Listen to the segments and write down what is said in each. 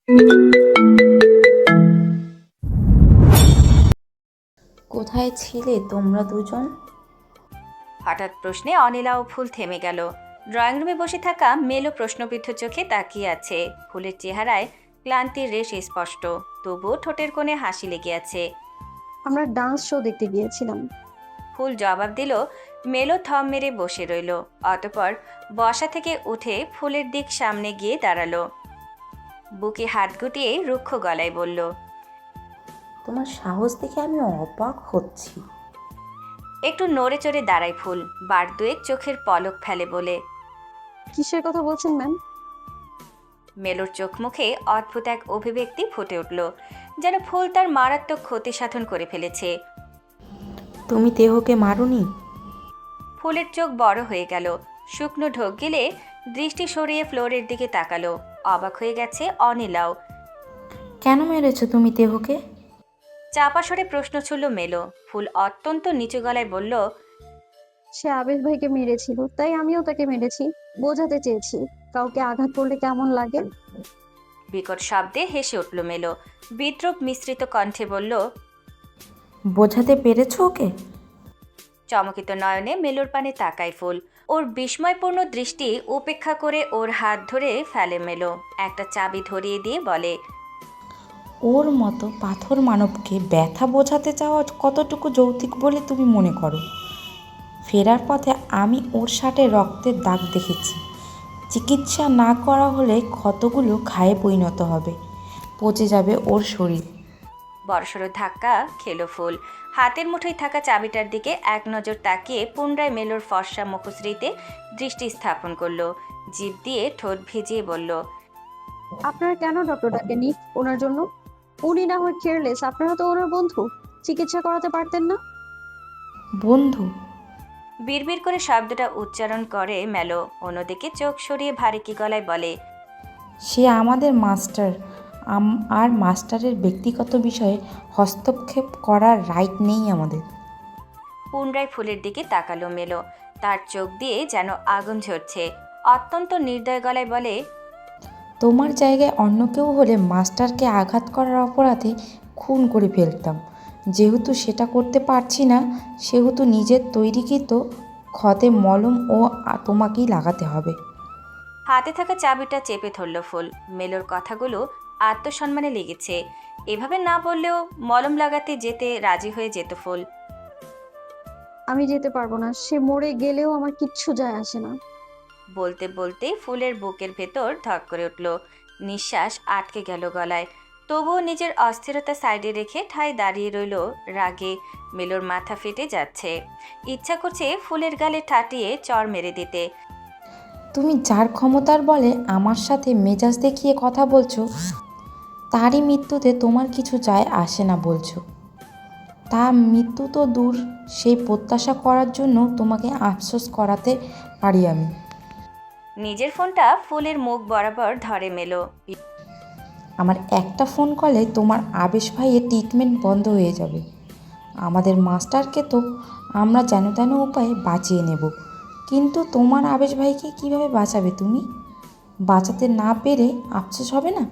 কোথায় ছিলে তোমরা দুজন? হঠাৎ প্রশ্নে অনিলা ও ফুল থেমে গেল। ড্রয়িং রুমে বসে থাকা মেলো প্রশ্নবিদ্ধ চোখে তাকিয়ে আছে। ফুলের চেহারায় ক্লান্তির রেশ স্পষ্ট, তবুও ঠোঁটের কোণে হাসি লেগে আছে। আমরা ডান্স শো দেখতে গিয়েছিলাম। ফুল জবাব দিল। মেলো থম মেরে বসে রইল। অতঃপর বসা থেকে উঠে ফুলের দিক সামনে গিয়ে দাঁড়ালো। বুকে হাত গুটিয়ে রুক্ষ গলায় বলল, তোমার সাহস দেখে আমি অবাক হচ্ছি। একটু নড়ে চড়ে দাঁড়ায় ফুল, বার দুয়েক চোখের পলক ফেলে বলে, কিসের কথা বলছেন ম্যাম? মেলোর চোখ মুখে অদ্ভুত এক অভিব্যক্তি ফুটে উঠল, যেন ফুল তার মারাত্মক ক্ষতি সাধন করে ফেলেছে। তুমি দেহকে মারোনি? ফুলের চোখ বড় হয়ে গেল, শুকনো ঢোক গিলে দৃষ্টি সরিয়ে ফ্লোরের দিকে তাকালো। অবাক হয়ে গেছে অনিলাও। কেন মেরেছো তুমি দেহকে? চাপা সরে প্রশ্ন ছুড়ল মেলো। ফুল অত্যন্ত নিচু গলায় বলল, সে আবেশ ভাইকে মেরেছিল, তাই আমিও তাকে মেরেছি। বোঝাতে চেয়েছি কাউকে আঘাত করলে কেমন লাগে। বিকট শব্দে হেসে উঠল মেলো। বিদ্রুপ মিশ্রিত কণ্ঠে বলল, বোঝাতে পেরেছো ওকে? চমকিত নয়নে মেলোর পানে তাকায় ফুল। ওর বিস্ময়পূর্ণ দৃষ্টি উপেক্ষা করে ওর হাত ধরে ফেলে মেলো। একটা চাবি ধরিয়ে দিয়ে বলে, ওর মতো পাথর মানবকে ব্যথা বোঝাতে চাওয়া কতটুকু যৌক্তিক বলে তুমি মনে করো? ফেরার পথে আমি ওর শার্টে রক্তের দাগ দেখেছি। চিকিৎসা না করা হলে ক্ষতগুলো ঘায়ে পরিণত হবে, পচে যাবে ওর শরীর। বড়সড় ধাক্কা খেলো ফুল। হাতের মুঠোয় থাকা চাবিটার দিকে এক নজর তাকিয়ে পুনরায় মেলোর ফর্সা মুখশ্রীতে দৃষ্টি স্থাপন করলো। জিভ দিয়ে ঠোঁট ভিজিয়ে বলল, আপনারা কেন ডক্টর ডাকেনি ওনার জন্য? উনি না হয় কেয়ারলেস, আপনারা তো ওনার বন্ধু। চিকিৎসা করাতে পারতেন না? বন্ধু? বিড়বিড় করে শব্দটা উচ্চারণ করে মেলো। অন্যদিকে চোখ সরিয়ে ভারী গলায় বলে, সে আমাদের মাস্টার, আর মাস্টারের ব্যক্তিগত বিষয়ে হস্তক্ষেপ করার রাইট নেই আমাদের। পুনরায় ফুলের দিকে তাকালো মেলো। তার চোখ দিয়ে যেন আগুন ঝরছে। অত্যন্ত নির্দয় গলায় বলে, তোমার জায়গায় অন্য কেউ হলে মাস্টারকে আঘাত করার অপরাধে খুন করে ফেলতাম। যেহেতু সেটা করতে পারছি না, সেহেতু নিজের তৈরিকৃত ক্ষতে মলম তোমাকেই লাগাতে হবে। হাতে থাকা চাবিটা চেপে ধরল ফুল। মেলোর কথাগুলো আত্মসম্মানে লেগেছে। এভাবে না বললেও মলম লাগাতে যেতে রাজি হয়ে যেত ফুল। আমি যেতে পারবো না। সে মরে গেলেও আমার কিচ্ছু যায় আসে না। বলতে বলতে ফুলের বুকের ভেতর ধক করে উঠল। নিঃশ্বাস আটকে গেল গলায়। তবুও নিজের অস্থিরতা সাইডে রেখে ঠায় দাঁড়িয়ে রইল রাগে। মেলোর মাথা ফেটে যাচ্ছে। ইচ্ছা করছে ফুলের গালে ঠাটিয়ে চড় মেরে দিতে। তুমি যার ক্ষমতার বলে আমার সাথে মেজাজ দেখিয়ে কথা বলছো, তারই মৃত্যুতে তোমার কিছু যায় আসে না বলছো। তা মৃত্যু তো দূর, সেই প্রত্যাশা করার জন্য তোমাকে আফসোস করাতে পারি আমি। নিজের ফোনটা ফুলের মুখ বরাবর ধরে মেলো। আমার একটা ফোন কলে তোমার আবেশ ভাইয়ের ট্রিটমেন্ট বন্ধ হয়ে যাবে। আমাদের মাস্টারকে তো আমরা যেন তেন উপায়ে বাঁচিয়ে নেব, কিন্তু তোমার আবেশ ভাইকে কিভাবে বাঁচাবে তুমি? বাঁচাতে না পেরে আফসোস হবে না?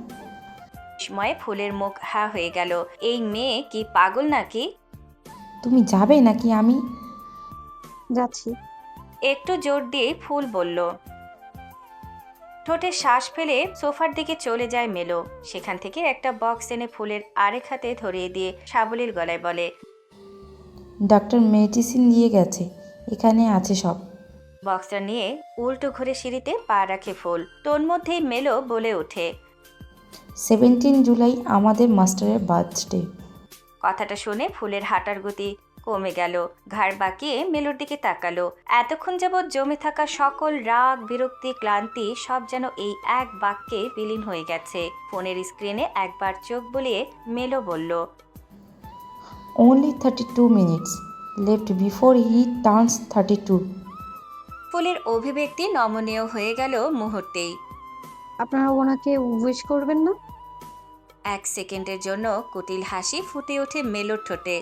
বিস্ময়ে ফুলের মুখ হা হয়ে গেল। এই মেয়ে কি পাগল নাকি? তুমি যাবে নাকি আমি? যাচ্ছি। একটু জোর দিয়ে ফুল বলল। ঠোঁটে শ্বাস ফেলে সোফার দিকে চলে যায় মেলো। সেখান থেকে একটা বক্স এনে ফুলের আরেক হাতে ধরিয়ে দিয়ে সাবলীল গলায় বলে, ডক্টর মেডিসিন দিয়ে গেছে, এখানে আছে সব। বক্সটা নিয়ে উল্টো ঘুরে সিঁড়িতে পা রাখে ফুল। তন্মধ্যেই মেলো বলে ওঠে, 17 জুলাই আমাদের মাস্টারের বার্থডে। কথাটা শুনে ফুলের হাঁটার গতি কমে গেল। ঘাড় বাঁকিয়ে মেলোর দিকে তাকালো। এতক্ষণ যাবৎ জমে থাকা সকল রাগ, বিরক্তি, ক্লান্তি সব যেন এই এক বাক্যে বিলীন হয়ে গেছে। ফোনের স্ক্রিনে একবার চোখ বুলিয়ে মেলো বলল, Only 32 minutes left before he turns 32. ফুলের অভিব্যক্তি নমনীয় হয়ে গেল মুহূর্তেই। আপনারা ওনাকে উইশ করবেন না? এক সেকেন্ডের জন্য কুটিল হাসি ফুটে ওঠে মেলোর ঠোঁটে।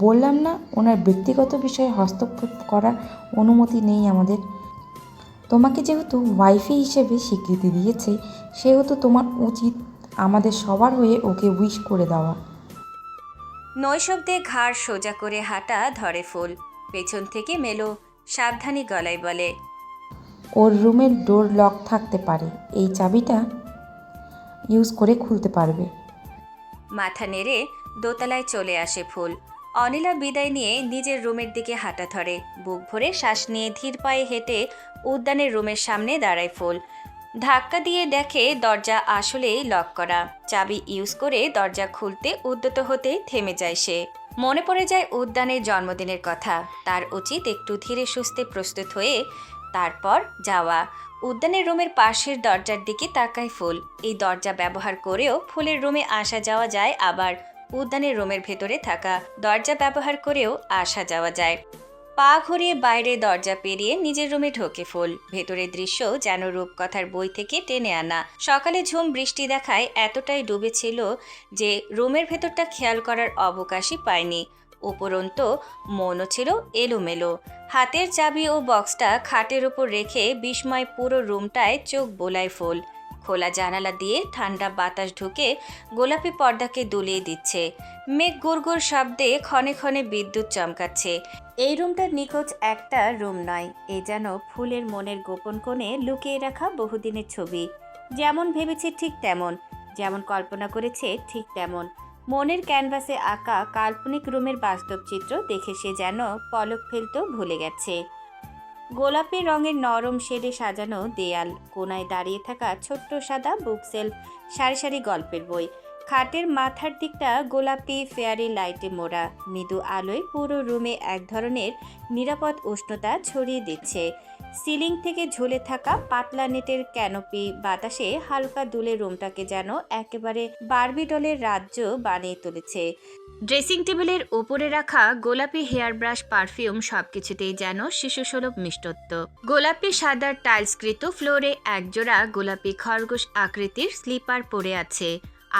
বললাম না, ওনার ব্যক্তিগত বিষয়ে হস্তক্ষেপ করার অনুমতি নেই আমাদের। তোমাকে যেহেতু ওয়াইফি হিসেবে স্বীকৃতি দিয়েছে, সেহেতু তোমার উচিত আমাদের সবার হয়ে ওকে উইশ করে দেওয়া। নৈশব্দে ঘাড় সোজা করে হাঁটা ধরে ফুল। পেছন থেকে মেলো সাবধানী গলায় বলে, ওর রুমের ডোর লক থাকতে পারে, এই চাবিটা ইউজ করে খুলতে পারবে। মাথা নেড়ে দোতলায় চলে আসে ফুল। অনিলা বিদায় নিয়ে নিজের রুমের দিকে হাঁটা ধরে। বুক ভরে শ্বাস নিয়ে ধীর পায়ে হেঁটে উদ্যানের রুমের সামনে দাঁড়ায় ফুল। ধাক্কা দিয়ে দেখে দরজা আসলেই লক করা। চাবি ইউজ করে দরজা খুলতে উদ্যত হতেই থেমে যায় সে। মনে পড়ে যায় উদ্যানের জন্মদিনের কথা। তার উচিত একটু ধীরে সুস্থে প্রস্তুত হয়ে তারপর যাওয়া। উদ্যানের রুমের পাশের দরজার দিকে তাকায় ফুল। এই দরজা ব্যবহার করেও ফুলের রুমে আসা যাওয়া যায়, আবার উদ্যানের রুমের ভেতরে থাকা দরজা ব্যবহার করেও আসা যাওয়া যায়। পা ঘুরিয়ে বাইরে দরজা পেরিয়ে নিজের রুমে ঢোকে ফুল। ভেতরের দৃশ্য যেন রূপকথার বই থেকে টেনে আনা। সকালে ঝুম বৃষ্টি দেখায় এতটাই ডুবেছিল যে রুমের ভেতরটা খেয়াল করার অবকাশই পায়নি। উপরন্ত মনও ছিল এলোমেলো। হাতের চাবি ও বক্সটা খাটের উপর রেখে বিস্ময় পুরো রুমটায় চোখ বোলায় ফুল। খোলা জানালা দিয়ে ঠান্ডা বাতাস ঢুকে গোলাপি পর্দাকে দুলিয়ে দিচ্ছে। মেঘ গুড়গুড় শব্দে ক্ষণে ক্ষণে বিদ্যুৎ চমকাচ্ছে। এই রুমটা নিখোঁজ একটা রুম নয়, এ যেন ফুলের মনের গোপন কোণে লুকিয়ে রাখা বহুদিনের ছবি। যেমন ভেবেছে ঠিক তেমন, যেমন কল্পনা করেছে ঠিক তেমন। মনের ক্যানভাসে আঁকা কাল্পনিক রুমের বাস্তব চিত্র দেখে সে যেন পলক ফেলতেও ভুলে গেছে। গোলাপি রঙের নরম শেডে সাজানো দেয়াল, কোনায় দাঁড়িয়ে থাকা ছোট্ট সাদা বুকসেলফ, সারি সারি গল্পের বই। খাটের মাথার দিকটা গোলাপি ফেয়ারি লাইটে মোড়া। মৃদু আলোয় পুরো রুমে এক ধরনের নিরাপদ উষ্ণতা ছড়িয়ে দিচ্ছে। সিলিং থেকে ঝুলে থাকা পাতলা নেটের ক্যানোপি বাতাসে হালকা দুলে রুমটাকে যেন একেবারে বারবি ডলের রাজ্য বানিয়ে তুলেছে। ড্রেসিং টেবিলের উপরে রাখা গোলাপি হেয়ার ব্রাশ, পারফিউম সবকিছুতেই যেন শিশুসুলভ মিষ্টত্ব। গোলাপি সাদার টাইলসকৃত ফ্লোরে একজোড়া গোলাপি খরগোশ আকৃতির স্লিপার পরে আছে,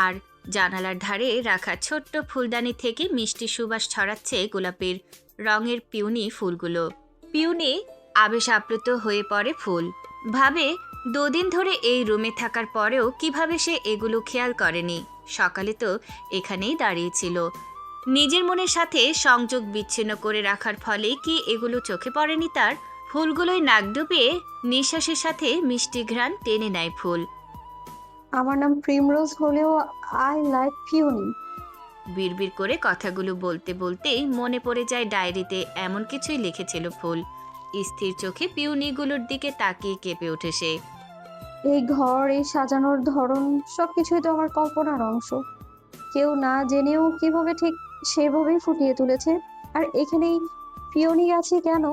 আর জানালার ধারে রাখা ছোট্ট ফুলদানি থেকে মিষ্টি সুবাস ছড়াচ্ছে গোলাপির রঙের পিউনি ফুলগুলো। পিউনি আবেশ আপ্লুত হয়ে পড়ে ফুল। ভাবে দুদিন ধরে এই রুমে থাকার পরেও কিভাবে সে এগুলো খেয়াল করেনি। সকালে তো এখানেই দাঁড়িয়েছিল। নিজের মনের সাথে সংযোগ বিচ্ছিন্ন করে রাখার ফলে কি এগুলো চোখে পড়েনি তার? ফুলগুলোই নাক ডুবিয়ে নিঃশ্বাসের সাথে মিষ্টি ঘ্রাণ টেনে নেয় ফুল। আমার নাম প্রিমরোজ হলেও আই লাইক পিওনি। বিড়বিড় করে কথাগুলো বলতে বলতেই মনে পড়ে যায় ডায়েরিতে এমন কিছুই লিখেছিল ফুল। স্থির চোখে পিউনিগুলোর দিকে তাকিয়ে কেঁপে ওঠে সে। এই ঘর, এই সাজানোর ধরন সবকিছুই তো আমার কল্পনার অংশ। কেউ না জেনেও কিভাবে ঠিক সেভাবেই ফুটিয়ে তুলেছে। আর এখানেই পিওনি গাছই কেন,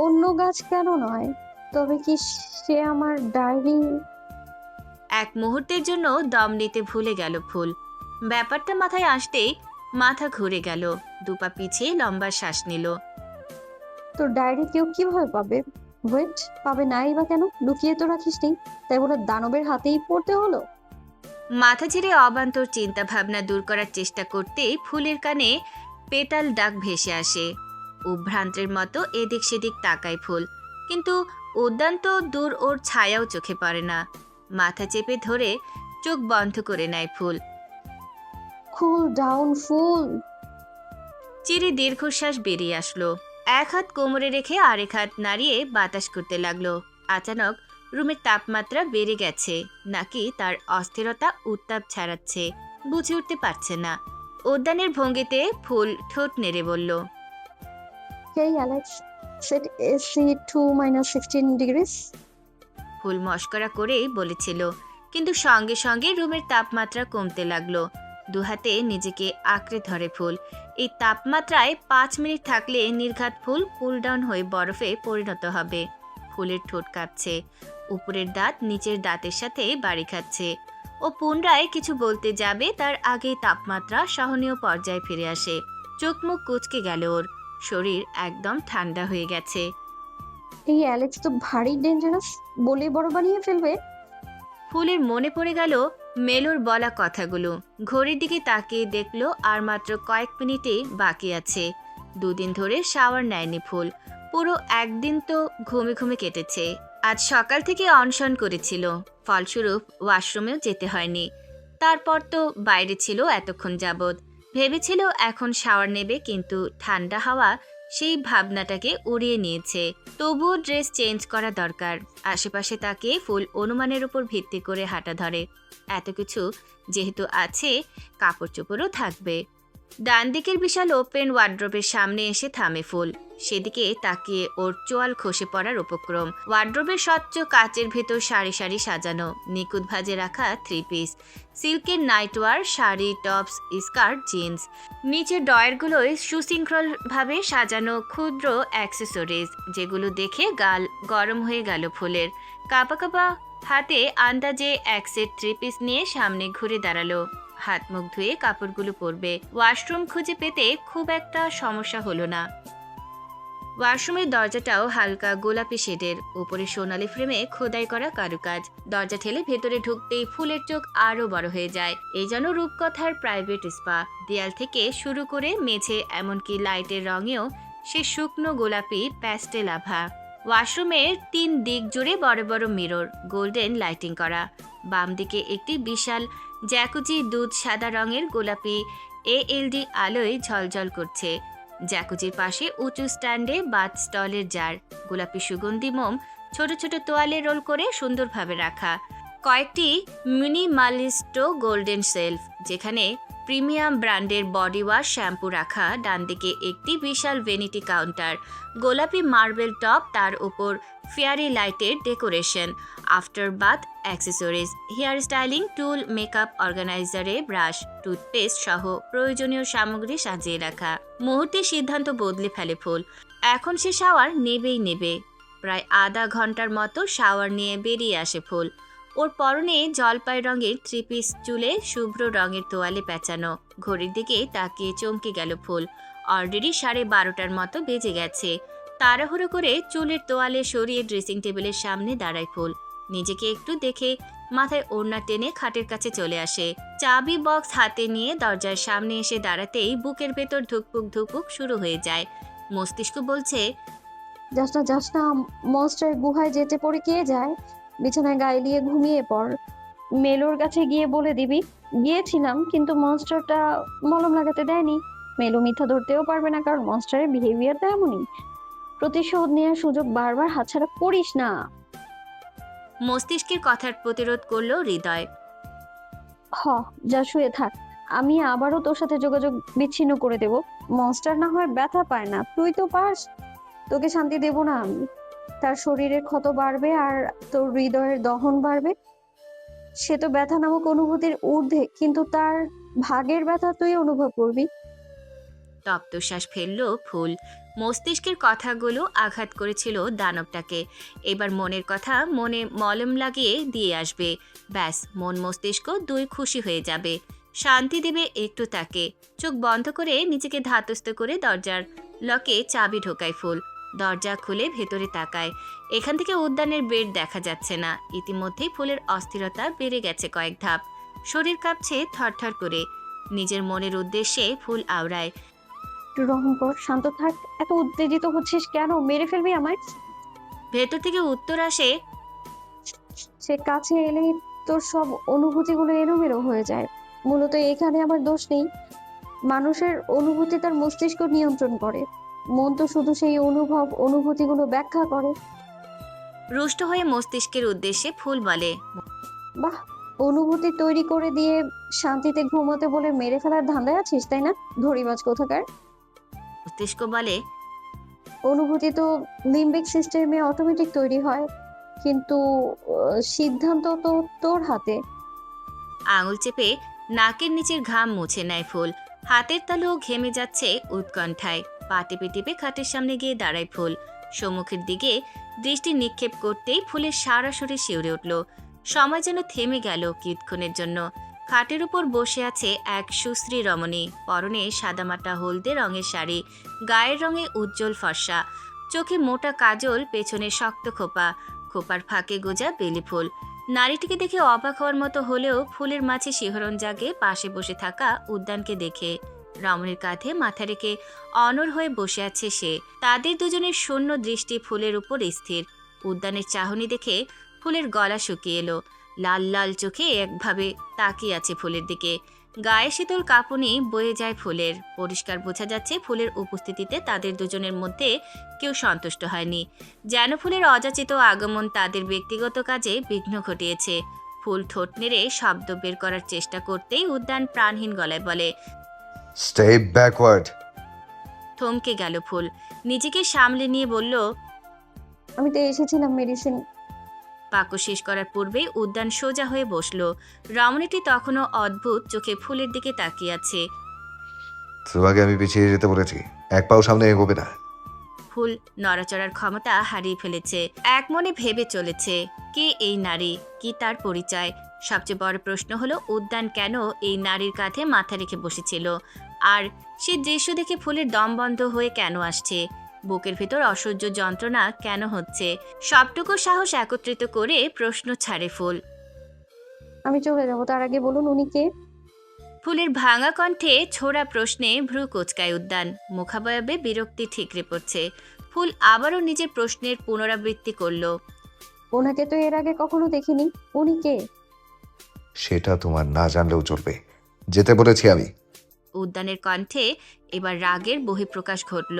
অন্য গাছ কেন নয়? তবে কি সে আমার ডায়েরি? এক মুহূর্তের জন্য দম নিতে ভুলে গেল ফুল। ব্যাপারটা মাথায় আসতেই মাথা ঘুরে গেল। দুপা পিছিয়ে লম্বা শ্বাস নিল। তোর ডায়েরি কেউ কিভাবে পাবে? ওয়েট, পাবে নাই বা কেন? লুকিয়ে তো রাখিস নি, তাই বলে দানবের হাতেই পড়তে হলো? মাথা ছেড়ে অবান্তর চিন্তা ভাবনা দূর করার চেষ্টা করতেই ফুলের কানে পেটাল ডাক ভেসে আসে। উভ্রান্তের মতো এদিক সেদিক তাকায় ফুল, কিন্তু উদ্যান তো দূর, ওর ছায়াও চোখে পড়ে না। মাথা চেপে ধরে চোখ বন্ধ করে নেয় ফুল। কুল ডাউন ফুল। চিরে দীর্ঘশ্বাস বেরিয়ে আসলো। এক হাত কোমরে রেখে আরেক হাত নাড়িয়ে বাতাস করতে লাগলো। আচানক রুমের তাপমাত্রা বেড়ে গেছে নাকি তার অস্থিরতা উত্তাপ ছাড়াচ্ছে বুঝে উঠতে পারছে না। উদ্যানের ভঙ্গিতে ফুল ঠোঁট নেড়ে বলল, hey Alex, set AC to -16 degrees. ফুল মস্করা করেই বলেছিল, কিন্তু সঙ্গে সঙ্গে রুমের তাপমাত্রা কমতে লাগলো। দুহাতে নিজেকে আঁকড়ে ধরে ফুল। এই তাপমাত্রায় 5 মিনিট থাকলে নির্ঘাত ফুল কুলডাউন হয়ে বরফে পরিণত হবে। ফুলের ঠোঁট কাঁপছে, উপরের দাঁত নিচের দাঁতের সাথে বাড়ি খাচ্ছে। ও পুনরায় কিছু বলতে যাবে, তার আগেই তাপমাত্রা সহনীয় পর্যায়ে ফিরে আসে। চোখ মুখ কুঁচকে গেল ওর, শরীর একদম ঠান্ডা হয়ে গেছে। এই অ্যালেক্স তো ভারী ডেঞ্জারাস, বলে বড় বানিয়ে ফেলবে। ফুলের মনে পড়ে গেল মেলোর বলা কথাগুলো। ঘড়ির দিকে তাকিয়ে দেখলো আর মাত্র কয়েক মিনিটে বাকি আছে। দুদিন ধরে শাওয়ার নেয়নি ফুল। পুরো একদিন তো ঘুমে ঘুমে কেটেছে। আজ সকাল থেকে অনশন করেছিল, ফলস্বরূপ ওয়াশরুমেও যেতে হয়নি। তারপর তো বাইরে ছিল এতক্ষণ যাবৎ। ভেবেছিল এখন শাওয়ার নেবে, কিন্তু ঠান্ডা হাওয়া সেই ভাবনাটাকে উড়িয়ে নিয়েছে। তবুও ড্রেস চেঞ্জ করা দরকার। আশেপাশে তাকে ফুল অনুমানের উপর ভিত্তি করে হাঁটা ধরে। এত কিছু যেহেতু আছে, কাপড় চোপড়ও থাকবে। ডান দিকের বিশাল ওপেন ওয়ার্ড্রোবের সামনে এসে থামে ফুল। সেদিকে তাকিয়ে ওর চোয়াল খসে পড়ার উপক্রম। ওয়ার্ড্রোবের স্বচ্ছ কাচের ভেতর সারি সারি সাজানো, নিখুঁত ভাজে রাখা 3 পিস, সিল্কের নাইটওয়ার, শাড়ি, টপস, স্কার্ট, জিন্স। নিচের ডয়ারগুলোয় সুশৃঙ্খলভাবে সাজানো ক্ষুদ্র অ্যাক্সেসরিজ, যেগুলো দেখে গাল গরম হয়ে গেল ফুলের। কাঁপা কাঁপা হাতে আন্দাজে এক সেট 3 পিস নিয়ে সামনে ঘুরে দাঁড়ালো। হাত মুখ ধুয়ে কাপড়গুলো পরবে। ওয়াশরুম খুঁজে পেতে খুব একটা সমস্যা হলো না। ওয়াশরুমের দরজাটাও হালকা গোলাপি শেডের, উপরে সোনালি ফ্রেমে খোদাই করা কারুকাজ। দরজা ঠেলে ভেতরে ঢুকতেই ফুলের চোখ আরো বড় হয়ে যায়। এই যেন রূপকথার প্রাইভেট স্পা। দেয়াল থেকে শুরু করে মেঝে, এমনকি লাইটের রঙেও সে শুকনো গোলাপি প্যাস্টেল আভা। ওয়াশরুমের 3 দিক জুড়ে বড় বড় মিরর, গোল্ডেন লাইটিং করা। বাম দিকে একটি বিশাল জ্যাকুজি দুধ সাদা রঙের গোলাপি এএলডি আলোয় ঝলঝল করছে। জ্যাকুজির পাশে উঁচু স্ট্যান্ডে বাথ স্টলের জার, গোলাপি সুগন্ধি মোম ছোট ছোট তোয়ালে রোল করে সুন্দরভাবে রাখা। কয়েকটি মিনিমালিস্ট গোল্ডেন সেলফ, যেখানে প্রিমিয়াম ব্র্যান্ডের বডি ওয়াশ, শ্যাম্পু রাখা। ডান দিকে একটি বিশাল ভ্যানিটি কাউন্টার, গোলাপি মার্বেল টপ, তার উপর ফেয়ারি লাইটের decoration. After bath accessories, hair styling tool, makeup অর্গানাইজারে ব্রাশ, টুথপেস্ট সহ প্রয়োজনীয় সামগ্রী সাজিয়ে রাখা। মুহূর্তে সিদ্ধান্ত বদলে ফেলে ফুল। এখন সে শাওয়ার নেবেই নেবে। প্রায় আধা ঘন্টার মতো শাওয়ার নিয়ে বেরিয়ে আসে ফুল। ওর পরনে জলপাই রঙের 3 পিস, চুলে শুভ্র রঙের তোয়ালে পেঁচানো। ঘড়ির দিকে তাকিয়ে চমকে গেল ফুল। অলরেডি 12:30টার মতো বেজে গেছে। তাড়াহুড়ো করে চুলের তোয়ালে সরিয়ে ড্রেসিং টেবিলের সামনে দাঁড়ায় ফুল। নিজেকে একটু দেখে মাথায় ওড়না টেনে খাটের কাছে চলে আসে। চাবি বক্স হাতে নিয়ে দরজার সামনে এসে দাঁড়াতেই বুকের ভেতর ধুকপুক ধুকপুক শুরু হয়ে যায়। মস্তিষ্ক বলছে, যাস না, মনস্টারের গুহায় যেতে পড়ে কে যায়। বিছানায় গায়ে দিয়ে ঘুমিয়ে পড়। মেলোর কাছে গিয়ে বলে দিবি গিয়েছিলাম, কিন্তু মনস্টারটা মলম লাগাতে দেয়নি। মেলো মিথ্যা ধরতেও পারবে না, কারণ মনস্টারের বিহেভিয়ারটা এমনই। প্রতিশোধ নেওয়ার সুযোগ বারবার হাতছাড়া করিস না। মস্তিষ্কের কথার প্রতিরোধ করলো হৃদয়। হ, যা শুয়ে থাক। আমি আবারও তোর সাথে যোগাযোগ বিচ্ছিন্ন করে দেব। মনস্টার না হয় ব্যথা পায় না, তুই তো পাস। তোকে শান্তি দেব না আমি। তার শরীরের ক্ষত বাড়বে আর তোর হৃদয়ের দহন বাড়বে। সে তো ব্যথা নামক অনুভূতির ঊর্ধ্বে, কিন্তু তার ভাগের ব্যথা তুই অনুভব করবি। তপ্তশ্বাস ফেলল ফুল। মস্তিষ্কের কথাগুলো আঘাত করেছিল দানবটাকে। এবার মনের কথা মনে মলম লাগিয়ে দিয়ে আসবে। ব্যাস, মন মস্তিষ্ক দুই খুশি হয়ে যাবে। শান্তি দেবে একটু তাকে। চোখ বন্ধ করে নিজেকে ধাতস্থ করে দরজার লকে চাবি ঢোকায় ফুল। দরজা খুলে ভেতরে তাকায়। এখান থেকে উদ্যানের বেড দেখা যাচ্ছে না। ইতিমধ্যেই ফুলের অস্থিরতা বেড়ে গেছে কয়েক ধাপ। শরীর কাঁপছে থরথর করে। নিজের মনের উদ্দেশ্যে ফুল আওড়ায়, একটু রহম কর, শান্ত থাক। এত উত্তেজিত হচ্ছিস কেন? মেরে ফেলবি আমায়। ভেতর থেকে উত্তর আসে, সে কাছে এলেই তোর সব অনুভূতিগুলো এলোমেলো হয়ে যায়। মূলত এখানে আমার দোষ নেই। মানুষের অনুভূতি তার মস্তিষ্ক নিয়ন্ত্রণ করে। মন তো শুধু সেই অনুভূতিগুলো ব্যাখ্যা করে। রুষ্ট হয়ে মস্তিষ্কের উদ্দেশ্যে ফুল বলে, বাহ, অনুভূতি তৈরি করে দিয়ে শান্তিতে ঘুমোতে বলে মেরে ফেলার ধান্দায় আছিস, তাই না? ধরিবাজ কোথাকার। মস্তিষ্ক বলে, অনুভূতি তো লিম্বিক সিস্টেমে অটোমেটিক তৈরি হয়, কিন্তু সিদ্ধান্ত তো তোর হাতে। আঙুল চেপে নাকের নিচের ঘাম মুছে নেয় ফুল। হাতের তালু ঘেমে যাচ্ছে উৎকণ্ঠায়। পা টিপে টিপে খাটের সামনে গিয়ে দাঁড়ায় ফুল। সম্মুখের দিকে দৃষ্টি নিক্ষেপ করতেই ফুলের সারা শরীর শিউরে উঠল। সময় যেন থেমে গেল কিছুক্ষণের জন্য। খাটের উপর বসে আছে এক সুশ্রী রমণী। পরনে সাদামাটা হলদে রঙের শাড়ি, গায়ের রঙে উজ্জ্বল ফর্সা, চোখে মোটা কাজল, পেছনে শক্ত খোপা, খোপার ফাঁকে গোজা বেলি ফুল। নারীটিকে দেখে অবাক হওয়ার মতো হলেও ফুলের মাঝে শিহরণ জাগে পাশে বসে থাকা উদ্যানকে দেখে। রমণীর কাঁধে মাথা রেখে অনড় হয়ে বসে আছে সে। তাদের দুজনের শূন্য দৃষ্টি ফুলের উপর স্থির। উদ্যানের চাহনি দেখে ফুলের গলা শুকিয়ে এলো। লাল লাল চোখে একভাবে তাকিয়ে আছে ফুলের দিকে। গায়ে শীতল কাঁপুনি বয়ে যায় ফুলের। পরিষ্কার বোঝা যাচ্ছে ফুলের উপস্থিতিতে তাদের দুজনের মধ্যে কেউ সন্তুষ্ট হয়নি। যেন ফুলের অযাচিত আগমন তাদের ব্যক্তিগত কাজে বিঘ্ন ঘটিয়েছে। ফুল ঠোঁট নেড়ে শব্দ বের করার চেষ্টা করতেই উদ্যান প্রাণহীন গলায় বলে, স্টেপ ব্যাকওয়ার্ড। থমকে গেল ফুল। নিজেকে সামলে নিয়ে বলল, আমি তো এসেছিলাম মেডিসিন। বাক্য শেষ করার পূর্বেই উদ্যান সোজা হয়ে বসলো। রমণীটি তখনও অদ্ভুত চোখে ফুলের দিকে তাকিয়ে আছে। তোমাকে আমি পিছিয়ে যেতে বলেছি, এক পাও সামনে এগোবে না। ফুল নড়াচড়ার ক্ষমতা হারিয়ে ফেলেছে। এক মনে ভেবে চলেছে, কে এই নারী, কি তার পরিচয়। সবচেয়ে বড় প্রশ্ন হলো উদ্যান কেন এই নারীর কাঁধে মাথা রেখে বসেছিল, আর সে দৃশ্য দেখে ফুলের দম বন্ধ হয়ে কেন আসছে, বুকের ভেতর অসহ্য যন্ত্রণা কেন হচ্ছে। সবটুকু সাহস একত্রিত করে প্রশ্ন ছাড়ে ফুল। আমি চলে যাব, তার আগে বলুন উনি কে? ফুলের ভাঙা কণ্ঠে ছোড়া প্রশ্নে ভ্রু কোচকায় উদ্যান। মুখাবয়বে বিরক্তি ঠিকরে পড়ছে। ফুল আবারও নিজের প্রশ্নের পুনরাবৃত্তি করল। ওনাকে তো এর আগে কখনো দেখিনি, উনি কে? সেটা তোমার না জানলেও চলবে, যেতে বলেছি আমি। উদ্যানের কণ্ঠে এবার রাগের বহিঃপ্রকাশ ঘটল।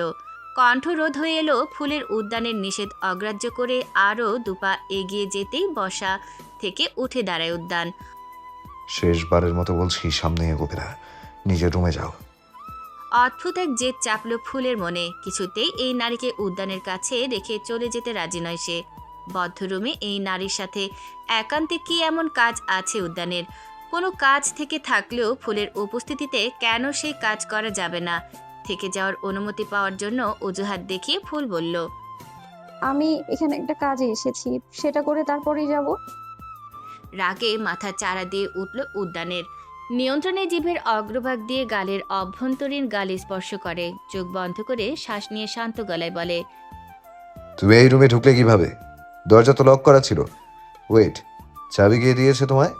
কণ্ঠরোধ হয়ে এলো ফুলের। উদ্যানের নিষেধ অগ্রাহ্য করে আরও দুপা এগিয়ে যেতেই বসা থেকে উঠে দাঁড়ায় উদ্যান। শেষবারের মতো বলছি, সামনে এগোবে না, নিজের রুমে যাও। অদ্ভুত এক জেদ চাপল ফুলের মনে। কিছুতেই এই নারীকে উদ্যানের কাছে রেখে চলে যেতে রাজি নয় সে। বদ্ধ রুমে এই নারীর সাথে একান্তে কি এমন কাজ আছে উদ্যানের? কোনো কাজ থেকে থাকলেও ফুলের উপস্থিতিতে কেন সেই কাজ করা যাবে না? থেকে যাওয়ার অনুমতি পাওয়ার জন্য অজুহাত দেখিয়ে ফুল বলল, আমি এখানে একটা কাজে এসেছি, সেটা করে তারপরেই যাব। রাগে মাথা চাড়া দিয়ে উঠল উদ্যানের। নিয়ন্ত্রণে জিভের অগ্রভাগ দিয়ে গালের অভ্যন্তরীণ গালে স্পর্শ করে। চোখ বন্ধ করে শ্বাস নিয়ে শান্ত গলায় বলে, তুমি এই রুমে ঢুকলে কিভাবে? দরজা তো লক করা ছিল। ওয়েট, চাবি কে দিয়েছে তোমায়?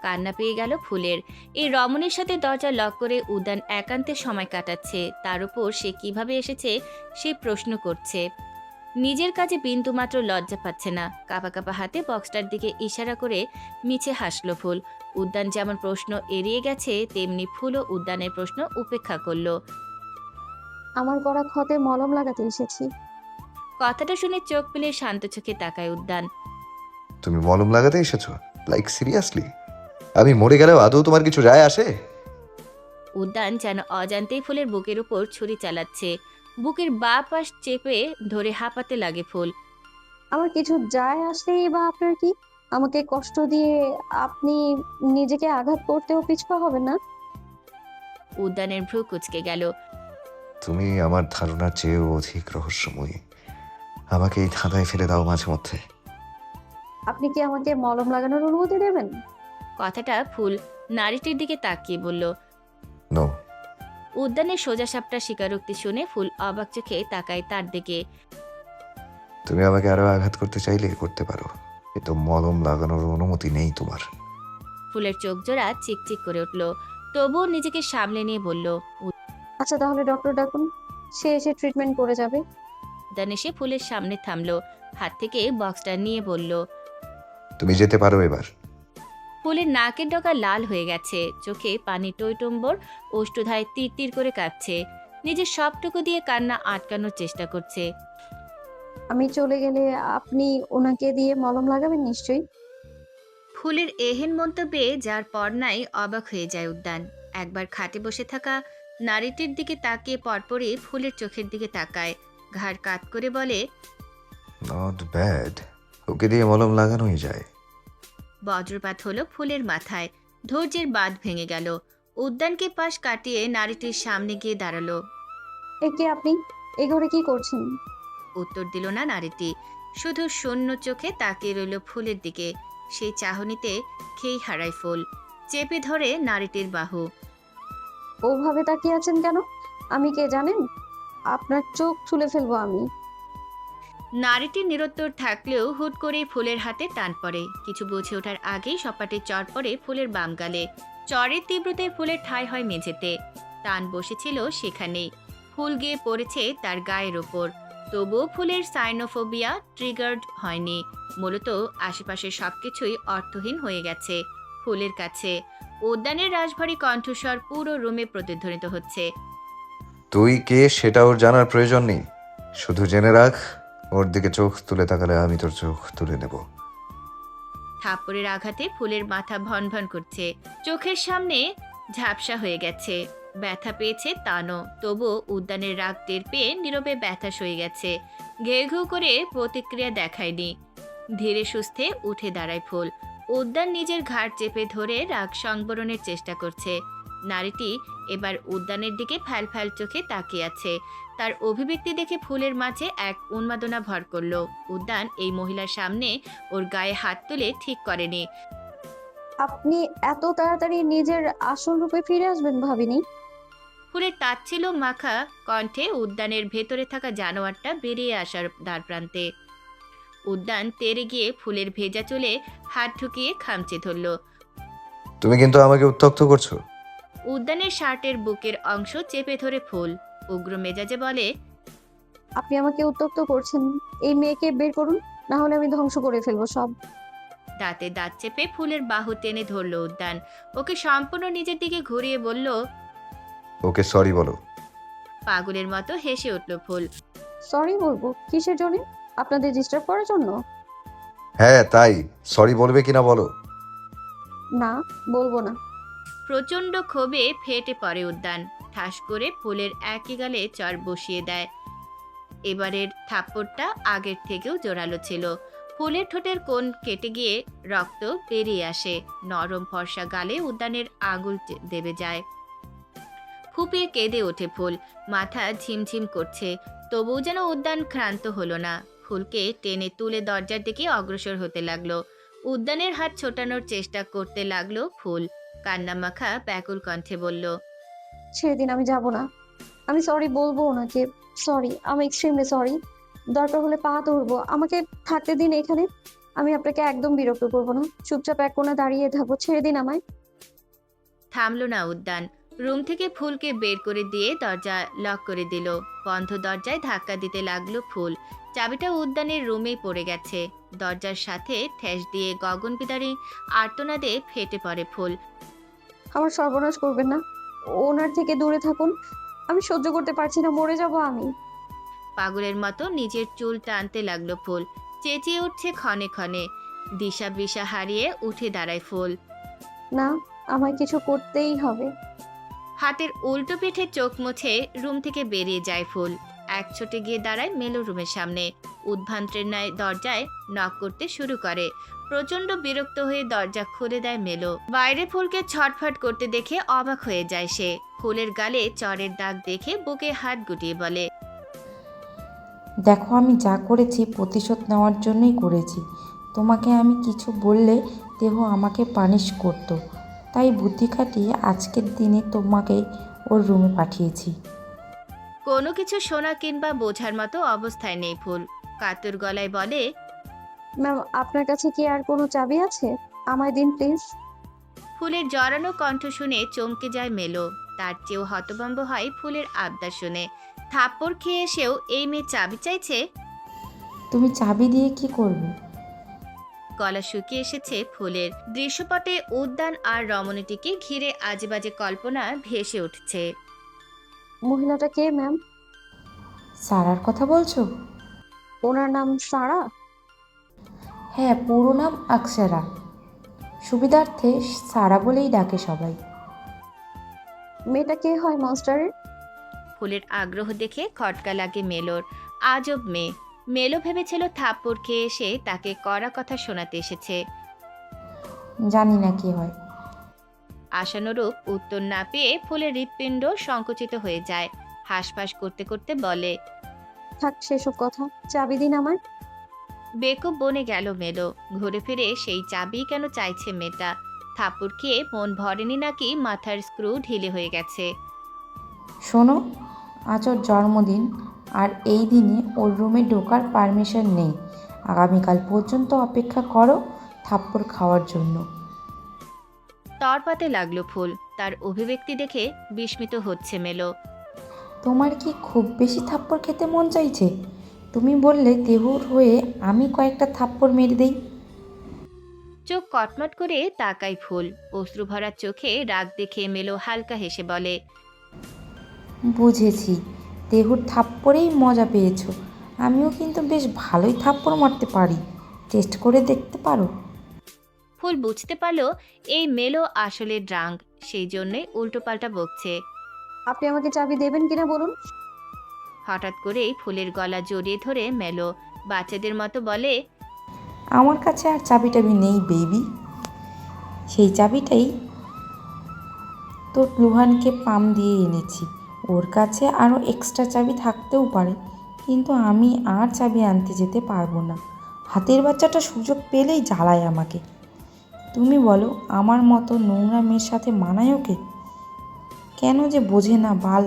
কান্না পেয়ে গেল ফুলের। এই রমণীর সাথে দরজা লক করে উদ্যান একান্তে সময় কাটাচ্ছে। তার উপর সে কিভাবে এসেছে সে প্রশ্ন করছে। নিজের কাজে বিন্দুমাত্র লজ্জা পাচ্ছে না। কাঁপা কাঁপা হাতে বক্সটার দিকে ইশারা করে মিছে হাসলো ফুল। উদ্যান যেমন প্রশ্ন এড়িয়ে গেছে, তেমনি ফুলও উদ্যানের প্রশ্ন উপেক্ষা করলো। আমার করা ক্ষতে মলম লাগাতে এসেছি। কথাটা শুনে চোখ পেলে শান্ত চোখে তাকায় উদ্যান। তুমি মলম লাগাতে এসেছো? Like seriously? আমি মরে গেলেও আদৌ তোমার কিছু যায় আসে? উদ্যান যেন অজান্তেই ফুলের বুকের উপর ছুরি চালাচ্ছে। বুকের বাঁ পাশ চেপে ধরে হাঁপাতে লাগে ফুল। আমার কিছু যায় আসলেই বা আপনার কি? আমাকে কষ্ট দিয়ে আপনি নিজেকে আঘাত করতেও পিছপা হবেন না? উদ্যানের ভ্রু কুঁচকে গেল। তুমি আমার ধারণার চেয়েও অধিক রহস্যময়ী। আমাকে এই ধাঁধায় ফেলে দাও মাঝে মধ্যে। আপনি কি আমাকে মলম লাগানোর অনুমতি দেবেন? কথাটা ফুল নারীটির দিকে তাকিয়ে বলল। নো। উদ্যানের সোজাসাপটা স্বীকারোক্তি শুনে ফুল অবাক চোখে তাকায় তার দিকে। তুমি আমাকে আরো আঘাত করতে চাইলে করতে পারো, কিন্তু মলম লাগানোর অনুমতি নেই তোমার। ফুলের চোখ জোড়া চিকচিক করে উঠল। তবুও নিজেকে সামলে নিয়ে বলল। আচ্ছা তাহলে ডক্টর ডাকুন, সে এসে ট্রিটমেন্ট করে যাবে। উদ্যান এসে ফুলের সামনে থামলো। হাত থেকে বক্সটা নিয়ে বলল। তুমি যেতে পারো এবার। ফুলের নাকের ডগা লাল হয়ে গেছে, চোখে পানি টইটম্বর, ওষ্ঠধায় তীর তীর করে কাঁপছে। নিজের সবটুকু দিয়ে কান্না আটকানোর চেষ্টা করছে। আমি চলে গেলে আপনি ওনাকে দিয়ে মলম লাগাবেন নিশ্চয়ই? ফুলের এহেন মন্তব্যে যার পর নাই অবাক হয়ে যায় উদ্যান। একবার খাটে বসে থাকা নারীটির দিকে তাকিয়ে পরপরই ফুলের চোখের দিকে তাকায়। ঘাড় কাত করে বলে, নট ব্যাড, ওকে দিয়ে মলম লাগানোই যায়। বজ্রপাত হলো ফুলের মাথায়। ধৈর্যের বাঁধ ভেঙে গেল। উদ্যানকে পাশ কাটিয়ে নারীটির সামনে গিয়ে দাঁড়ালো। একে আপনি এ ঘরে কি করছেন? উত্তর দিল না নারীটি। শুধু শূন্য চোখে তাকিয়ে রইল ফুলের দিকে। সেই চাহনিতে খেই হারায় ফুল। চেপে ধরে নারীটির বাহু। ওভাবে তাকিয়ে আছেন কেন? আমি কে জানেন? আপনার চোখ তুলে ফেলবো আমি। নারীটি নিরুত্তর থাকলেও হুট করেই ফুলের হাতে টান পড়ে। কিছু বুঝে ওঠার আগেই সপাটে চড় পড়ে ফুলের বাম গালে। চরের তীব্রতায় ফুলের ঠাঁই হয় মেঝেতে। তান বসেছিল সেখানেই। ফুল গিয়ে পড়েছে তার গায়ের ওপর। তবুও ফুলের সাইনোফোবিয়া ট্রিগার্ড হয়নি। মূলত আশেপাশের সবকিছুই অর্থহীন হয়ে গেছে ফুলের কাছে। উদ্যানের রাশভারী কণ্ঠস্বর পুরো রুমে প্রতিধ্বনিত হচ্ছে। তুই কে সেটা ওর জানার প্রয়োজন নেই, শুধু জেনে রাখ ওর দিকে চোখ তুলে তাকালে আমি তোর চোখ তুলে নেব। থাপ্পড়ের আঘাতে ফুলের মাথা ভন ভন করছে, চোখের সামনে ঝাপসা হয়ে গেছে। ব্যথা পেয়েছে তানও, তবুও উদ্যানের রাগ টের পেয়ে নীরবে ব্যথা সয়ে গেছে। ঘেউ ঘেউ করে প্রতিক্রিয়া দেখায়নি। ধীরে সুস্থে উঠে দাঁড়ায় ফুল। উদ্যান নিজের ঘাড় চেপে ধরে রাগ সংবরণের চেষ্টা করছে। নারীটি এবার উদ্যানের দিকে ফ্যাল ফ্যাল চোখে তাকিয়ে আছে। তার অভিব্যক্তি দেখে ফুলের মাঝে এক উন্মাদনা ভর করল। উদ্যান এই মহিলার সামনে ওর গায়ে হাত তুলে ঠিক করেনি। আপনি এত তাড়াতাড়ি নিজের আসল রূপে ফিরে আসবেন ভাবিনি। ফুলের তাচ্ছিল মাখা কণ্ঠে উদ্যানের ভেতরে থাকা জানোয়ারটা বেরিয়ে আসার দ্বারপ্রান্তে। উদ্যান তেরে গিয়ে ফুলের ভেজা চুলে হাত ঢুকিয়ে খামচে ধরল। তুমি কিন্তু আমাকে উত্ত্যক্ত করছো। উদ্যানের শার্টের বুকের অংশ চেপে ধরে ফুল উগ্র মেজাজে বলে, আপনি আমাকে উত্ত্যক্ত করছেন। এই মেয়েকে বের করুন, না হলে আমি ধ্বংস করে ফেলবো সব। দাঁতে দাঁত চেপে ফুলের বাহু টেনে ধরল উদ্যান। ওকে সম্পূর্ণ নিজের দিকে ঘুরিয়ে বলল। ওকে সরি বলো। পাগলের মতো হেসে উঠল ফুল। সরি বলবো কিসের জন্য? আপনাদের ডিস্টার্ব করার জন্য? হ্যাঁ তাই, সরি বলবে কিনা বলো। না, বলবো না। প্রচণ্ড ক্ষোভে ফেটে পড়ে উদ্যান। ঠাস করে ফুলের একই গালে চর বসিয়ে দেয়। এবারের থাপ্পড়টা আগের থেকেও জোরালো ছিল। ফুলের ঠোঁটের কোণ কেটে গিয়ে রক্ত বেরিয়ে আসে। নরম ফর্সা গালে উদ্যানের আঙুল দেবে যায়। ফুপিয়ে কেঁদে ওঠে ফুল। মাথা ঝিমঝিম করছে, তবুও যেন উদ্যান ক্ষান্ত হলো না। ফুলকে টেনে তুলে দরজার দিকে অগ্রসর হতে লাগলো। উদ্যানের হাত ছোটানোর চেষ্টা করতে লাগলো ফুল। কান্নামাখা ব্যাকুল কণ্ঠে বলল, ছেড়ে দিন, আমি যাব না। আমি সরি বলবো ওনাকে। সরি, আমি এক্সট্রিমলি সরি। দরকার হলে পা ধরবো, আমাকে থাকতে দিন এখানে। আমি আপনাকে একদম বিরক্ত করবো না, চুপচাপ এক কোণে দাঁড়িয়ে থাকবো। ছেড়ে দিন আমায়। থামলো না উদ্যান। রুম থেকে ফুলকে বের করে দিয়ে দরজা লক করে দিল। বন্ধ দরজায় ধাক্কা দিতে লাগলো ফুল। চাবিটা উদ্যানের রুমেই পড়ে গেছে। দরজার সাথে ঠেস দিয়ে গগনবিদারী আর্তনাদে ফেটে পড়ে ফুল। আমার সর্বনাশ করবেন না, ওনার থেকে দূরে থাকুন। আমি সহ্য করতে পারছি না, মরে যাব আমি। পাগলের মতো নিজের চুল টানতে লাগলো ফুল। চেঁচিয়ে উঠছে ক্ষণে ক্ষণে। দিশা বিশা হারিয়ে উঠে দাঁড়ায় ফুল। না, আমায় কিছু করতেই হবে। হাতের উল্টো পিঠে চোখ মুছে রুম থেকে বেরিয়ে যায় ফুল। এক ছোটে গিয়ে দাঁড়ায় মেলো রুমের সামনে। উদ্ভ্রান্তের ন্যায় দরজায় নক করতে শুরু করে। প্রচন্ড বিরক্ত হয়ে দরজা খুলে দেয় মেলো। বাইরে ফুলকে ছটফট করতে দেখে অবাক হয়ে যায় সে। ফুলের গালে চরের দাগ দেখে বুকে হাত গুটিয়ে বলে, দেখো আমি যা করেছি প্রতিশোধ নেওয়ার জন্যই করেছি। তোমাকে আমি কিছু বললে দেহ আমাকে পানিশ করতো, তাই বুদ্ধি খাটিয়ে আজকের দিনে তোমাকে ওর রুমে পাঠিয়েছি। কোনো কিছু শোনা কিংবা বোঝার মতো অবস্থায় নেই ফুল। কাতর গলায় বলে, ম্যাম, আপনার কাছে কি আর কোনো চাবি আছে? আমায় দিন প্লিজ। ফুলের জড়ানো কণ্ঠ শুনে চমকে যায় মেলো। তার চেয়েও হতভম্ব হয় ফুলের আবদার শুনে। থাপ্পড় খেয়ে এসেও এই মেয়ে চাবি চাইছে। তুমি চাবি দিয়ে কি করবে? গলা শুকিয়ে এসেছে ফুলের। দৃশ্যপটে উদ্যান আর রমণীটিকে ঘিরে আজেবাজে কল্পনা ভেসে উঠছে। মহিলাটা কে ম্যাম? সারার কথা বলছো? ওনার নাম সারা? হ্যাঁ, পুরো নাম আকসারা, সুবিধার্থে সারা বলেই ডাকে সবাই। মেয়েটা কে হয় মাস্টারের? ফুলের আগ্রহ দেখে খটকা লাগে মেলোর। আজব মেয়ে। মেলো ভেবেছিল থাপ্পড় খেয়ে এসে তাকে কড়া কথা শোনাতে এসেছে। জানি না কি হয়। আশানুরূপ উত্তর না পেয়ে ফুলের হৃৎপিণ্ড সংকুচিত হয়ে যায়। হাঁসফাঁস করতে করতে বলে, থাক সেসব কথা, চাবি দিন আমার। বেকুব বনে গেল মেলো। ঘুরে ফিরে সেই চাবি কেন চাইছে মেয়েটা? থাপ্পড় খেয়ে মন ভরেনি নাকি মাথার স্ক্রু ঢিলে হয়ে গেছে? শোনো, আজ ওর জন্মদিন, আর এই দিনে ওর রুমে ঢোকার পারমিশন নেই। আগামীকাল পর্যন্ত অপেক্ষা করো থাপ্পড় খাওয়ার জন্য। তরপাতে লাগলো ফুল। তার অভিব্যক্তি দেখে বিস্মিত হচ্ছে মেলো। তোমার কি খুব বেশি থাপ্পড় খেতে মন চাইছে? তুমি বললে দেহুর হয়ে আমি কয়েকটা থাপ্পড় মেরে দেই। চোখ কটমট করে তাকায় ফুল। অশ্রু ভরা চোখে রাগ দেখে মেলো হালকা হেসে বলে, বুঝেছি, দেহুর থাপ্পড়েই মজা পেয়েছো। আমিও কিন্তু বেশ ভালোই থাপ্পড় মারতে পারি, টেস্ট করে দেখতে পারো? ফুল বুঝতে পারলো এই মেলো আসলে ড্রাঙ্ক, সেই জন্যই উল্টোপাল্টা বকছে। আপনি আমাকে চাবি দেবেন কিনা বলুন। হঠাৎ করেই ফুলের গলা জড়িয়ে ধরে মেলো বাচ্চাদের মতো বলে, আমার কাছে আর চাবি টাবি নেই বেবি। সেই চাবিটাই তোর লুহানকে পাম দিয়ে এনেছি। ওর কাছে আরও এক্সট্রা চাবি থাকতেও পারে, কিন্তু আমি আর চাবি আনতে যেতে পারবো না। হাতের বাচ্চাটা সুযোগ পেলেই জ্বালায় আমাকে। তুমি বলো, আমার মতো নোংরা মেয়ের সাথে মানায় ওকে? কেন যে বোঝে না বাল।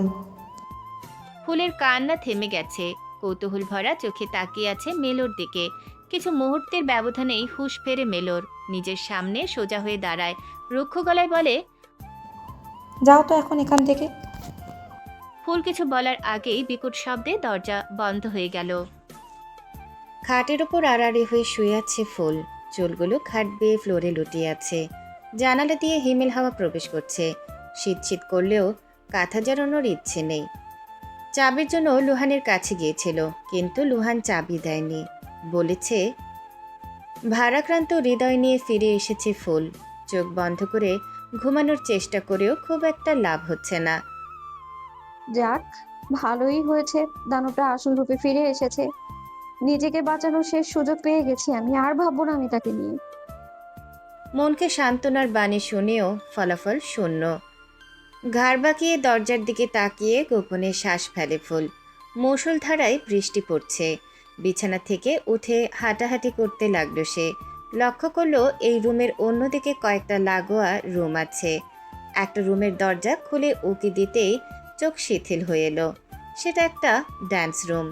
ফুলের কান্না থেমে গেছে। কৌতূহল ভরা চোখে তাকিয়ে আছে মেলোর দিকে। কিছু মুহূর্তের ব্যবধানেই হুঁশ ফেরে মেলোর। নিজের সামনে সোজা হয়ে দাঁড়ায়, রুক্ষ গলায় বলে, যাও তো এখন এখান থেকে। ফুল কিছু বলার আগেই বিকট শব্দে দরজা বন্ধ হয়ে গেল। খাটের ওপর আড়াআড়ি হয়ে শুয়ে আছে ফুল। চুলগুলো খাট বেয়ে ফ্লোরে লুটিয়ে আছে। জানালা দিয়ে হিমেল হাওয়া প্রবেশ করছে। শীত শীত করলেও কাঁথা জড়ানোর ইচ্ছে নেই। চাবির জন্য লুহানের কাছে গিয়েছিল, কিন্তু লুহান চাবি দেয়নি। বলেছে, ভারাক্রান্ত হৃদয় নিয়ে ফিরে এসেছে ফুল। চোখ বন্ধ করে ঘুমানোর চেষ্টা করেও খুব একটা লাভ হচ্ছে না। যাক, ভালোই হয়েছে, দানবটা আসল রূপে ফিরে এসেছে। নিজেকে বাঁচানোর শেষ সুযোগ পেয়ে গেছি আমি, আর ভাববো না আমি তাকে নিয়ে। মনকে সান্ত্বনার বাণী শুনেও ফলাফল শূন্য। ঘাড় বাঁকিয়ে দরজার দিকে তাকিয়ে গোপনে শ্বাস ফেলে ফুল। মুষলধারায় বৃষ্টি পড়ছে। বিছানা থেকে উঠে হাঁটাহাঁটি করতে লাগলো সে। লক্ষ্য করলো এই রুমের অন্যদিকে কয়েকটা লাগোয়া রুম আছে। একটা রুমের দরজা খুলে উকি দিতেই চোখ শিথিল হয়ে এলো। সেটা একটা ড্যান্স রুম।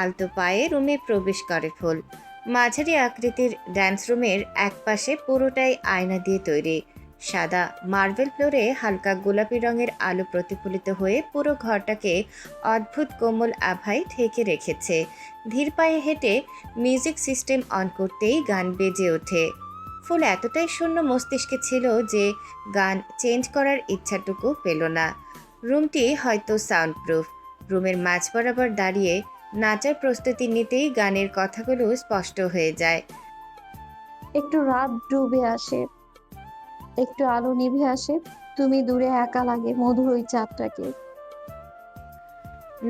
আলতো পায়ে রুমে প্রবেশ করে ফুল। মাঝারি আকৃতির ড্যান্স রুমের একপাশে পুরোটাই আয়না দিয়ে তৈরি। সাদা মার্বেল ফ্লোরে হালকা গোলাপি রঙের আলো প্রতিফলিত হয়ে পুরো ঘরটাকে অদ্ভুত কোমল আভায় ঢেকে রেখেছে। ধীর পায়ে হেঁটে মিউজিক সিস্টেম অন করতেই গান বেজে ওঠে। ফুল এতটাই শূন্য মস্তিষ্কে ছিল যে গান চেঞ্জ করার ইচ্ছাটুকু পেল না। রুমটি হয়তো সাউন্ড প্রুফ। রুমের মাঝ বরাবর দাঁড়িয়ে নাচার প্রস্তুতি নিতেই গানের কথাগুলো স্পষ্ট হয়ে যায়। একটু রাত ডুবে আসে, একটু আলো নিভে আসে, তুমি দূরে একা লাগে মধুর ওই চাঁদটাকে।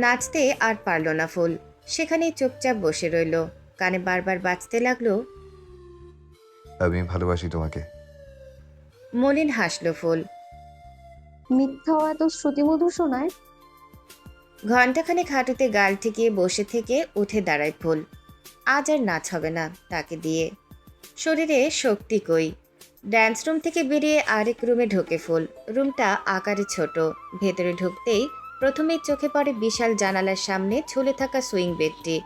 নাচতে আর পারল না ফুল। সেখানেই চুপচাপ বসে রইল। কানে বারবার বাজতে লাগলো, আমি ভালোবাসি তোমাকে। মলিন হাসল ফুল। মিথ্যাও এত শ্রুতিমধুর শোনায়। ঘণ্টাখানেক হাঁটুতে গাল ঠেকিয়ে বসে থেকে উঠে দাঁড়ায় ফুল। আজ আর নাচ হবে না তাকে দিয়ে। শরীরে শক্তি কই। ড্যান্স রুম থেকে বেরিয়ে আরেক রুমে ঢোকে ফুল। রুমটা আকারে ছোট। ভেতরে ঢুকতেই প্রথমেই চোখে পড়ে বিশাল জানালার সামনে ঝুলে থাকা সুইং বেডটি।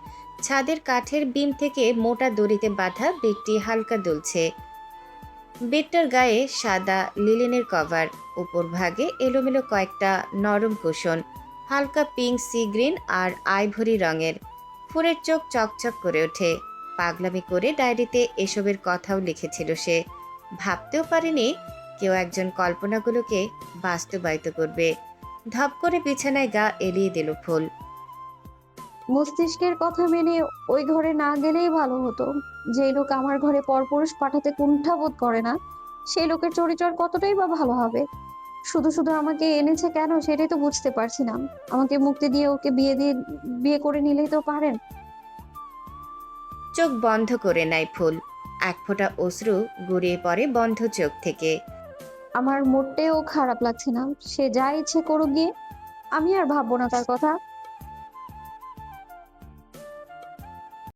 ছাদের কাঠের বিম থেকে মোটা দড়িতে বাঁধা বেডটি হালকা দুলছে। বেডটার গায়ে সাদা লিলেনের কভার। উপর ভাগে এলোমেলো কয়েকটা নরম কুশন, হালকা পিঙ্ক, সি গ্রিন আর আইভরি রঙের। ফুলের চোখ চকচক করে ওঠে। পাগলামি করে ডায়েরিতে এসবের কথাও লিখেছিল সে। ভাবতেও পারেনি কেউ একজন কল্পনাগুলোকে বাস্তবায়িত করবে। ধপ করে বিছানায় গা এলিয়ে দিল ফুল। মস্তিষ্কের কথা মেনে ওই ঘরে না গেলেই ভালো হতো। যে লোক আমার ঘরে পরপুরুষ পাঠাতে কুণ্ঠাবোধ করে না, সেই লোকের চরিত্র কতটাই বা ভালো হবে। শুধু শুধু আমাকে এনেছে কেন সেটাই তো বুঝতে পারছি না। আমাকে মুক্তি দিয়ে ওকে বিয়ে করে নিলেই তো পারেন। চোখ বন্ধ করে নেয় ফুল। এক ফোঁটা অশ্রু গড়িয়ে পড়ে বন্ধ চোখ থেকে। আমার মোটেও খারাপ লাগছে না, সে যা ইচ্ছে করুক গিয়ে। আমি আর ভাববো না তার কথা।